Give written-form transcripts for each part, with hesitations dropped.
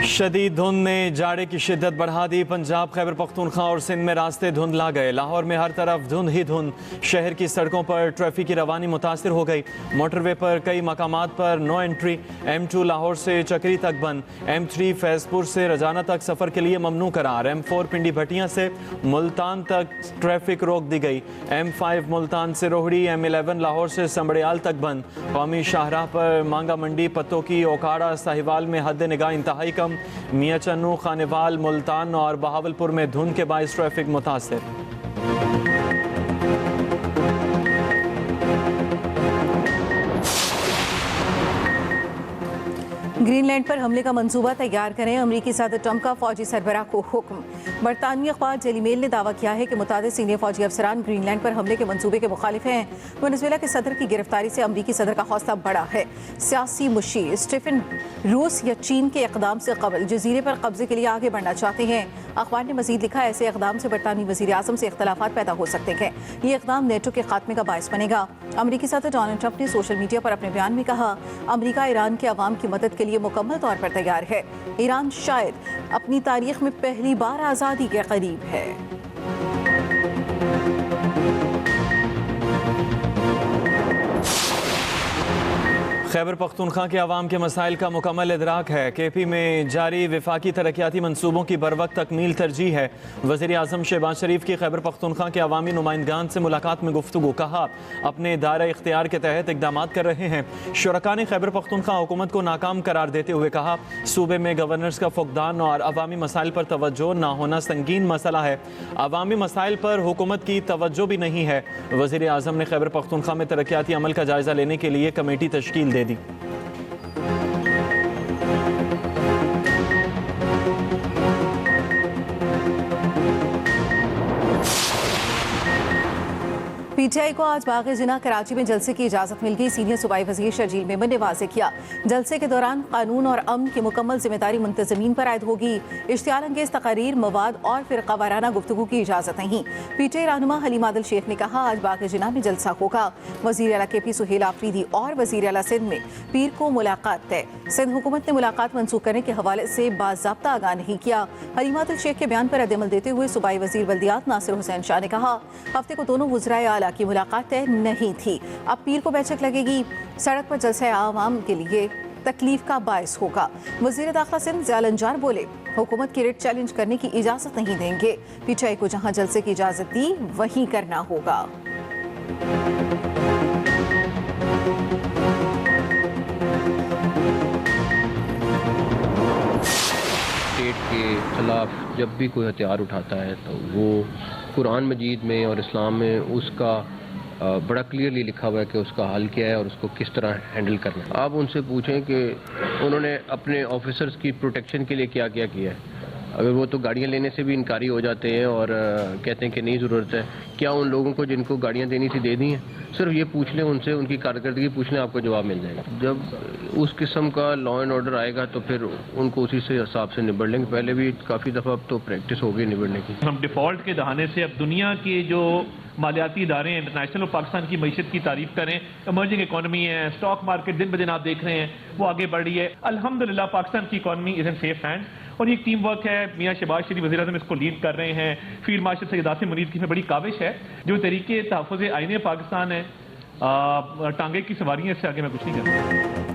शदीद धुंध ने जाड़े की शिद्दत बढ़ा दी। पंजाब, खैबर पख्तूनख्वा और सिंध में रास्ते धुंधला गए। लाहौर में हर तरफ धुंध ही धुंध। शहर की सड़कों पर ट्रैफिक की रवानी मुतासिर हो गई। मोटरवे पर कई मकामात पर नो एंट्री। M2 लाहौर से चक्री तक बंद। M3 फैजपुर से रजाना तक सफ़र के लिए ममनू करार। M4 पिंडी भटियां से मुल्तान तक ट्रैफिक रोक दी गई। M5 मुल्तान से रोहड़ी। M11 लाहौर से संबड़ियाल तक बंद। कौमी शाहराह पर मांगा मंडी, पत्तों की, ओकाड़ा, साहिवाल में हद निगाह इंतहाई कम। मियां चन्नू, खानेवाल, मुल्तान और बहावलपुर में धुंध के बाइस ट्रैफिक मुतासिर। ग्रीनलैंड पर हमले का मंसूबा तैयार करें। अमरीकी सदर ट्रंप का फौजी सरबराह को हुक्म। बरतानवी अखबार डेली मेल ने दावा किया है कि मुतादिद सीनियर फौजी अफसरान ग्रीनलैंड पर हमले के मंसूबे के मुखालिफ हैं। वेनेजुएला के सदर की गिरफ्तारी से अमरीकी सदर का हौसला बढ़ा है। सियासी मुशीर स्टीफन रूस या चीन के इकदाम से कबल जजीरे पर कब्जे के लिए आगे बढ़ना चाहते हैं। अखबार ने मजीद लिखा, ऐसे इकदाम से बरतानवी वजीर आजम से इख्तलाफात पैदा हो सकते हैं। ये इकदाम नेटो के खात्मे का बायस बनेगा। अमरीकी सदर डोनाल्ड ट्रंप ने सोशल मीडिया पर अपने बयान में कहा, अमरीका ईरान के अवाम की मदद के लिए मुकम्मल तौर पर तैयार है। ईरान शायद अपनी तारीख में पहली बार आज़ादी के करीब है। खैबर पख्तूनख्वा के अवाम के मसाइल का मुकम्मल इदराक है। KP में जारी वफाकी तरक्याती मनसूबों की बरवक्त तकमील तरजीह है। वज़ीर आज़म शहबाज शरीफ की खैबर पख्तूनख्वा के अवामी नुमाइंदगान से मुलाकात में गुफ्तगू। कहा, अपने दायरा इख्तियार के तहत इक़दामात कर रहे हैं। शुरका ने खैबर पख्तूनख्वा हुकूमत को नाकाम करार देते हुए कहा, सूबे में गवर्नर्स का फुकदान और अवामी मसाइल पर तवज्जो ना होना संगीन मसला है। अवामी मसाइल पर हुकूमत की तवज्जो भी नहीं है। वज़ीर आज़म ने खैबर पख्तूनख्वा में तरक्याती अमल का जायज़ा लेने के लिए कमेटी तश्कील दे दी। PTI को आज बाग़-ए-जिना कराची में जलसे की इजाज़त मिल गई। सीनियर सूबाई वज़ीर शर्जील मेमन ने वाज़ेह किया, जलसे के दौरान कानून और अमन की मुकम्मल जिम्मेदारी मुंतज़मीन पर आयद होगी। इश्तियाल अंगेज़ तकारीर, मवाद और फ़िरक़ा वाराना गुफ्तगू की इजाज़त नहीं। PTI रहनुमा हलीम आदिल शेख ने कहा, आज बाग़-ए-जिना में जलसा होगा। वज़ीर आला KP सुहेल आफरीदी और वज़ीर आला सिंध में पीर को मुलाकात तय। सिंध हुकूमत ने मुलाकात मनसूख करने के हवाले से बाज़ाब्ता आगाह नहीं किया। हलीम आदिल शेख के बयान पर रद्द-ए-अमल देते हुए सूबाई वज़ीर बल्दियात नासिर हुसैन शाह ने कहा, हफ्ते को दोनों वज़राए आला की मुलाकात तय नहीं थी। अब पीर को बैठक लगेगी। सड़क पर जलसा आवाम के लिए तकलीफ का बायस होगा। वज़ीर दाखिला सिंध ज़ियाल अंजार बोले, हुकूमत की रेट चैलेंज करने की इजाज़त नहीं देंगे। PTI को जहां जलसे की इजाज़त दी वहीं करना होगा। स्टेट के खिलाफ जब भी कोई हथियार उठाता है तो वो कुरान मजीद में और इस्लाम में उसका बड़ा क्लियरली लिखा हुआ है कि उसका हल क्या है और उसको किस तरह हैंडल करना है। आप उनसे पूछें कि उन्होंने अपने ऑफिसर्स की प्रोटेक्शन के लिए क्या क्या किया है। अगर वो तो गाड़ियाँ लेने से भी इनकारी हो जाते हैं और कहते हैं कि नहीं ज़रूरत है, क्या उन लोगों को जिनको गाड़ियाँ देनी थी दे दी हैं? सिर्फ ये पूछ लें उनसे, उनकी कारकर्दगी पूछ लें, आपको जवाब मिल जाएगा। जब उस किस्म का लॉ एंड ऑर्डर आएगा तो फिर उनको उसी से हिसाब से निबड़ लेंगे। पहले भी काफ़ी दफ़ा अब तो प्रैक्टिस हो गई निबड़ने की। हम डिफ़ॉल्ट के दहाने से अब दुनिया के जो मालियाती इदारे हैं, इंटरनेशनल और पाकिस्तान की मईशत की तारीफ करें। इमर्जिंग इकॉनमी है, स्टॉक मार्केट दिन ब दिन आप देख रहे हैं वो आगे बढ़ रही है। अल्हम्दुलिल्लाह पाकिस्तान की economy is in safe hand और ये टीम वर्क है। मियां शहबाज शरीफ वज़ीर आज़म इसको लीड कर रहे हैं। फील्ड मार्शल सैयद आसिम मुनीर की बड़ी काविश है। जो तरीके तहफ़्फ़ुज़ आईने पाकिस्तान है, टांगे की सवारी है, इससे आगे मैं कुछ नहीं करता।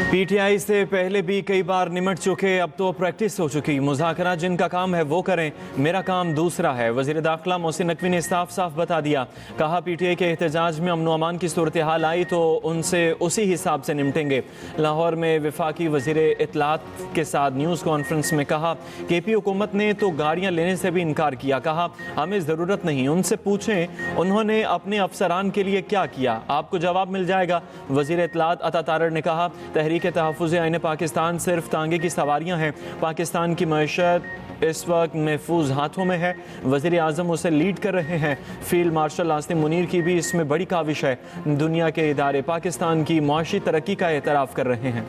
PTI से पहले भी कई बार निमट चुके, अब तो प्रैक्टिस हो चुकी। मुज़ाकरा जिनका काम है वो करें, मेरा काम दूसरा है। वज़ीर दाखिला मोहसिन नकवी ने साफ साफ बता दिया। कहा, PTI के एहतजाज में अमन अमान की सूरत हाल आई तो उनसे उसी हिसाब से निपटेंगे। लाहौर में वफाकी वज़ीर इत्तलात के साथ न्यूज़ कॉन्फ्रेंस में कहा, KP हुकूमत ने तो गाड़ियाँ लेने से भी इनकार किया। कहा, हमें ज़रूरत नहीं, उनसे पूछें उन्होंने अपने अफसरान के लिए क्या किया, आपको जवाब मिल जाएगा। वज़ीर इत्तलात अता तारड़ ने कहा, तहरीक के तहफ़्फ़ुज़ आईने पाकिस्तान सिर्फ तांगे की सवारियां हैं। पाकिस्तान की मईशत इस वक्त महफूज हाथों में है। वज़ीर आज़म उसे लीड कर रहे हैं। फील्ड मार्शल आसिम मुनीर की भी इसमें बड़ी काविश है। दुनिया के इदारे पाकिस्तान की मुआशी तरक्की का एतराफ़ कर रहे हैं।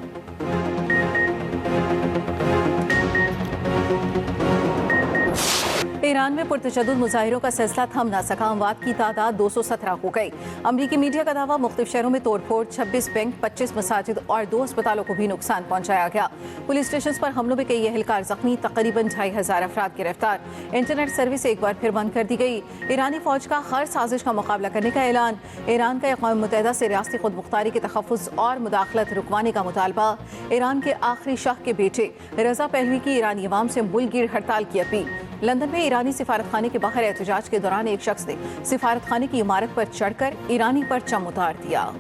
ईरान में पुरतशद्दुद मुजाहिरों का सिलसिला थम न सका। अमवात की तादाद 217 हो गई। अमरीकी मीडिया का दावा, मुख्तलिफ शहरों में तोड़फोड़, 26 बैंक, 25 मसाजिद और 2 अस्पतालों को भी नुकसान पहुंचाया गया। पुलिस स्टेशन पर हमलों में कई एहलकार जख्मी, तकरीबन 2500 अफराद गिरफ्तार। इंटरनेट सर्विस एक बार फिर बंद कर दी गई। ईरानी फौज का हर साजिश का मुकाबला करने का ऐलान। ईरान का अक़वाम मुत्तहिदा से रियासती खुद मुख्तारी के तहफ़्फ़ुज़ और मुदाखलत रुकवाने का मुतालबा। ईरान के आखिरी शाह के बेटे रज़ा पहलवी की ईरानी अवाम से मुल्क गिर हड़ताल की अपील। लंदन में ईरानी सिफारतखाने के बाहर एहतजाज के दौरान एक शख्स ने सिफारतखाने की इमारत पर चढ़कर ईरानी परचम उतार दिया।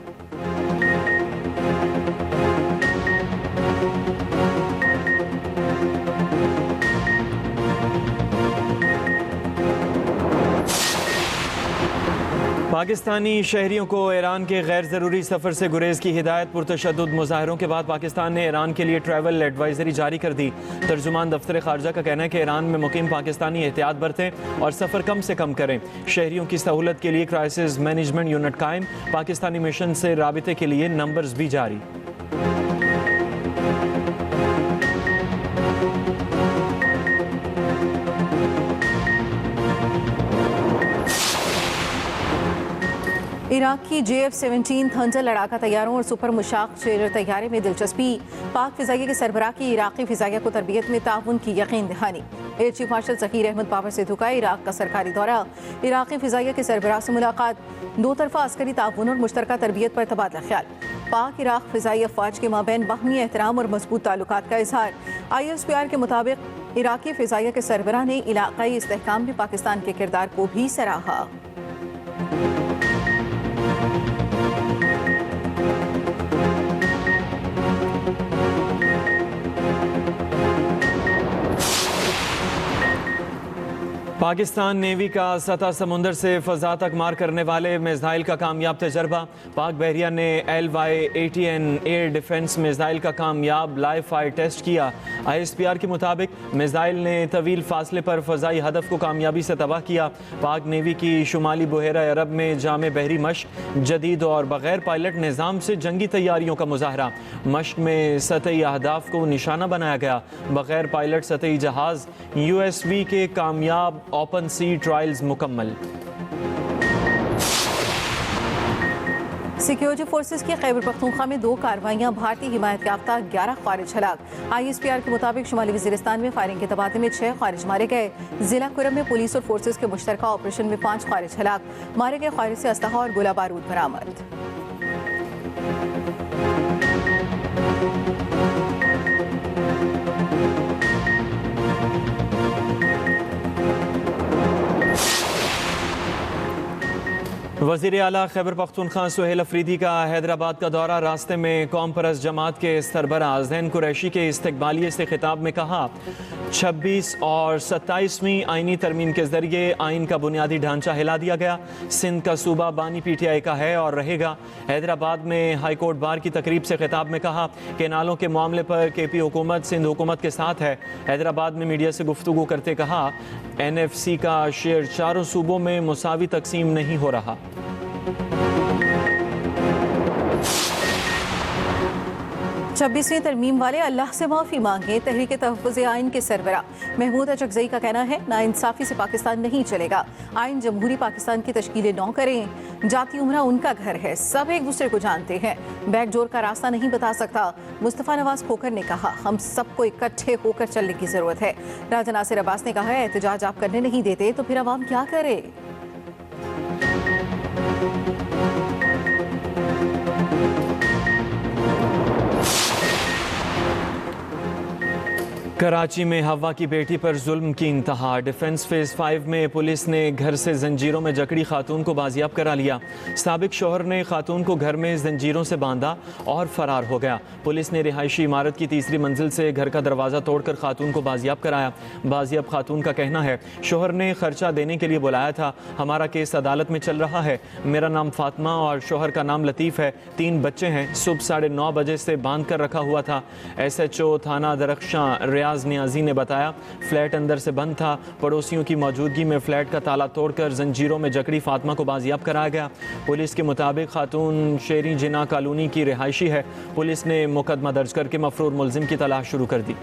पाकिस्तानी शहरियों को ईरान के गैर ज़रूरी सफ़र से गुरेज की हिदायत। पुरतशद्दुद मुजाहिरों के बाद पाकिस्तान ने ईरान के लिए ट्रैवल एडवाइजरी जारी कर दी। तर्जुमान दफ्तर ख़ारजा का कहना है कि ईरान में मुकीम पाकिस्तानी एहतियात बरतें और सफ़र कम से कम करें। शहरियों की सहूलत के लिए क्राइसिस मैनेजमेंट यूनिट कायम। पाकिस्तानी मिशन से राबिते के लिए नंबर्स भी जारी। इराक की JF-17 थंडर लड़ाका तैयारों और सुपर मुशाक शेरर तैयारे में दिलचस्पी। पाक फिजाइया के सरबराह की इराकी फिजाइया को तरबियत में ताउन की यकीन दहानी। Air chief marshal Zakir Ahmed Babar से का इराक का सरकारी दौरा। इराकी फिजाइया के सरबराह से मुलाकात। दो तरफा अस्करी ताउन और मुश्तरका तरबियत पर तबादला ख्याल। पाक इराक फिजाइया फ़ौज के माबैन बाहमी एहतराम और मजबूत ताल्लुकात का इजहार। ISPR के मुताबिक इराकी फिजाइया के सरबराह ने इलाकाई इस्तेहकाम में पाकिस्तान के किरदार को भी सराहा। पाकिस्तान नेवी का सतह समुंदर से फ़ज़ा तक मार करने वाले मिसाइल का कामयाब तजर्बा। पाक बहरिया ने LY-80N एयर डिफेंस मिसाइल का कामयाब लाइव फायर टेस्ट किया। ISPR के मुताबिक मिसाइल ने तवील फासले पर फ़ज़ाई हदफ को कामयाबी से तबाह किया। पाक नेवी की शुमाली बुहेरा अरब में जामे बहरी मश्क, जदीद और बग़ैर पायलट निज़ाम से जंगी तैयारियों का मुजाहरा। मश्क में सतही अहदाफ को निशाना बनाया गया। बग़ैर पायलट सतही जहाज़ USV के कामयाब ओपन सी ट्रायल्स मुकम्मल। सिक्योरिटी फोर्सेस की खैबर पख्तूनख्वा में 2 कार्रवाइयां। भारतीय हिमायत याफ्ता 11 ख्वारिज हलाक। ISPR के मुताबिक शुमाली वज़ीरिस्तान में फायरिंग के तबादले में 6 ख्वारिज मारे गए। जिला कुरम में पुलिस और फोर्सेस के मुश्तरका ऑपरेशन में 5 ख्वारिज हलाक। मारे गए ख्वारिज से असलहा और गोला बारूद बरामद। वज़ीर आला खैबर पख्तूनख्वा सुहेल अफरीदी का हैदराबाद का दौरा। रास्ते में कौम परस्त जमात के सरबराह ज़ैन कुरैशी के इस्तकबालिये से खिताब में कहा, 26 और 27वीं आइनी तरमीम के जरिए आइन का बुनियादी ढांचा हिला दिया गया। सिंध का सूबा बानी PTI का है और रहेगा। हैदराबाद में हाई कोर्ट बार की तकरीब से खिताब में कहा कि नालों के मामले पर KP हुकूमत सिंध हुकूमत के साथ है। हैदराबाद में मीडिया से गुफ्तगू करते कहा, NFC का शेयर चारों सूबों में मुसावी तकसीम नहीं हो रहा। 26वीं तरमीम वाले अल्लाह से माफ़ी मांगे। तहरीक तहफ़्फ़ुज़ आइन के सरबराह महमूद अचकज़ई का कहना है, नाइंसाफ़ी से पाकिस्तान नहीं चलेगा। आइन जमहूरी पाकिस्तान की तश्कील न करें। जाती उमरा उनका घर है, सब एक दूसरे को जानते हैं। बैकडोर का रास्ता नहीं बता सकता। मुस्तफ़ा नवाज खोखर ने कहा, हम सबको इकट्ठे होकर चलने की ज़रूरत है। राजा नासिर अब्बास ने कहा, एहतजाज आप करने नहीं देते तो फिर अवाम क्या करे। कराची में हवा की बेटी पर जुल्म की इंतहा। डिफेंस फेज 5 में पुलिस ने घर से जंजीरों में जकड़ी खातून को बाजियाब करा लिया। साबिक शौहर ने खातून को घर में जंजीरों से बांधा और फरार हो गया। पुलिस ने रिहायशी इमारत की तीसरी मंजिल से घर का दरवाज़ा तोड़कर खातून को बाजियाब कराया। बाजियाब खातून का कहना है, शौहर ने खर्चा देने के लिए बुलाया था। हमारा केस अदालत में चल रहा है। मेरा नाम फातिमा और शौहर का नाम लतीफ़ है। 3 बच्चे हैं। सुबह 9:30 बजे से बांध कर रखा हुआ था। SHO थाना दरख्शां नियाजी ने बताया, फ्लैट अंदर से बंद था। पड़ोसियों की मौजूदगी में फ्लैट का ताला तोड़कर जंजीरों में जकड़ी फातिमा को बाजियाब कराया गया। पुलिस के मुताबिक खातून शेरी जिना कॉलोनी की रिहायशी है। पुलिस ने मुकदमा दर्ज करके मफरूर मुलजिम की तलाश शुरू कर दी।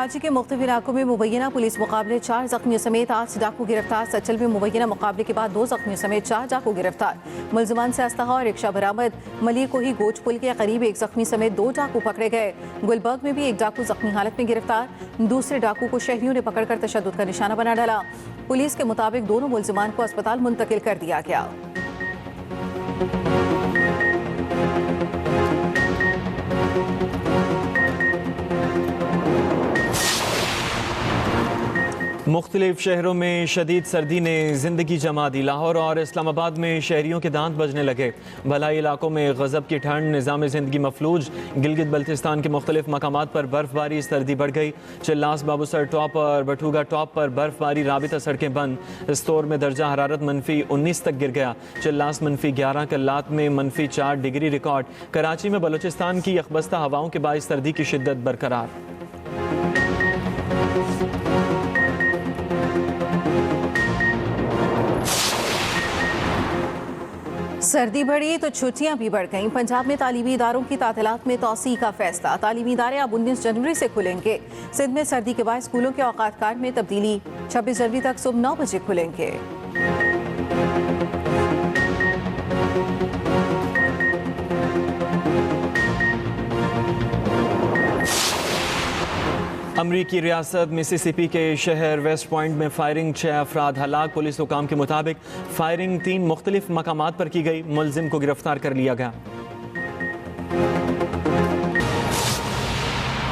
कराची के मुख्तलिफ इलाकों में मुबैना पुलिस मुकाबले 4 जख्मियों समेत 8 डाकू गिरफ्तार। सचल में मुबैना मुकाबले के बाद 2 जख्मियों समेत 4 डाकू गिरफ्तार। मुलजमान से अस्तहा और रिक्शा बरामद। मलिक को ही गोच पुल के करीब 1 जख्मी समेत 2 डाकू पकड़े गए। गुलबर्ग में भी 1 डाकू जख्मी हालत में गिरफ्तार। दूसरे डाकू को शहरियों ने पकड़कर तशद्दुद का निशाना बना डाला। पुलिस के मुताबिक दोनों मुलजमान को अस्पताल मुंतकिल कर दिया गया। मुख्तलिफ शहरों में शदीद सर्दी ने जिंदगी जमा दी। लाहौर और इस्लामाबाद में शहरियों के दांत बजने लगे। भलाई इलाकों में गजब की ठंड, निज़ाम जिंदगी मफलूज। गिलगित बल्तिस्तान के मुख्तलिफ मकामात पर बर्फबारी, सर्दी बढ़ गई। चिल्लास बाबूसर टॉप और बठूगा टॉप पर बर्फबारी, राबिता सड़कें बंद। इस्तोर में दर्जा हरारत -19 तक गिर गया। चिल्लास -11, कल्लात में -4 डिग्री रिकॉर्ड। कराची में बलूचिस्तान की यकबस्ता हवाओं के बाइस सर्दी की शिद्दत बरकरार। सर्दी बढ़ी तो छुट्टियां भी बढ़ गईं। पंजाब में तालीमी इदारों की तातीलात में तौसी का फैसला। तालीमी इदारे अब 19 जनवरी से खुलेंगे। सिंध में सर्दी के बाद स्कूलों के औकात कार में तब्दीली। 26 जनवरी तक सुबह 9 बजे खुलेंगे। अमरीकी रियासत मिसिसिपी के शहर वेस्ट पॉइंट में फायरिंग, 6 अफराद हलाक। पुलिस हुकाम के मुताबिक फायरिंग 3 मुख्तलिफ मकामात पर की गई। मुलजिम को गिरफ्तार कर लिया गया।